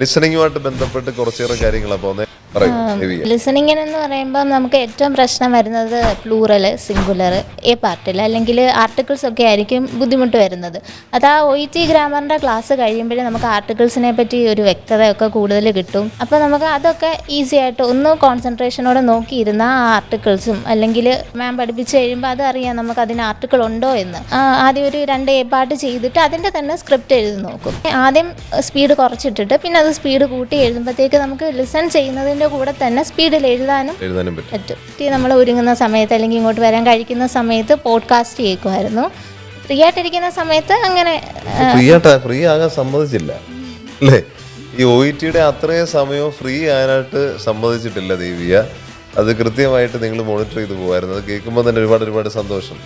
ലിസണിങ്ങുമായിട്ട് ബന്ധപ്പെട്ട് കുറച്ചേറെ കാര്യങ്ങളാണ് പോകുന്നത്. ലിസണിങ്ങിന് എന്ന് പറയുമ്പോൾ നമുക്ക് ഏറ്റവും പ്രശ്നം വരുന്നത് പ്ലൂറൽ, സിംഗുലർ, എ പാർട്ടിൽ അല്ലെങ്കിൽ ആർട്ടിക്കിൾസ് ഒക്കെ ആയിരിക്കും ബുദ്ധിമുട്ട് വരുന്നത്. അത് ആ OET ഗ്രാമറിൻ്റെ ക്ലാസ് കഴിയുമ്പോഴേ നമുക്ക് ആർട്ടിക്കിൾസിനെ പറ്റി ഒരു വ്യക്തതയൊക്കെ കൂടുതൽ കിട്ടും. അപ്പോൾ നമുക്ക് അതൊക്കെ ഈസി ആയിട്ട് ഒന്ന് കോൺസെൻട്രേഷനോടെ നോക്കിയിരുന്ന ആ ആർട്ടിക്കിൾസും അല്ലെങ്കിൽ മാം പഠിപ്പിച്ച് കഴിയുമ്പോൾ അത് അറിയാം നമുക്ക് അതിന് ആർട്ടിക്കിൾ ഉണ്ടോ എന്ന്. ആദ്യം ഒരു 2 എ പാർട്ട് ചെയ്തിട്ട് അതിൻ്റെ തന്നെ സ്ക്രിപ്റ്റ് എഴുതി നോക്കും. ആദ്യം സ്പീഡ് കുറച്ചിട്ടിട്ട് പിന്നെ അത് സ്പീഡ് കൂട്ടി എഴുതുമ്പോഴത്തേക്ക് നമുക്ക് ലിസൺ ചെയ്യുന്നതിൻ്റെ കൂടെ തന്നെ സ്പീഡിൽ എഴുതാനും പറ്റും. നമ്മൾ ഒരുങ്ങുന്ന സമയത്ത് അല്ലെങ്കിൽ ഇങ്ങോട്ട് വരാൻ കഴിക്കുന്ന സമയത്ത് പോഡ്കാസ്റ്റ് കേൾക്കുമായിരുന്നു. ഫ്രീ ആയിട്ടിരിക്കുന്ന സമയത്ത് അങ്ങനെ ഫ്രീ ആകാൻ സമ്മതിച്ചില്ല അല്ലേ? ഈ OETയുടെ അത്രയും സമയവും ഫ്രീ ആകാനായിട്ട് സമ്മതിച്ചിട്ടില്ല ദേവിയ. അത് കൃത്യമായിട്ട് നിങ്ങൾ മോണിറ്റർ ചെയ്ത് പോകുമായിരുന്നു. അത് കേൾക്കുമ്പോൾ തന്നെ ഒരുപാട് സന്തോഷം.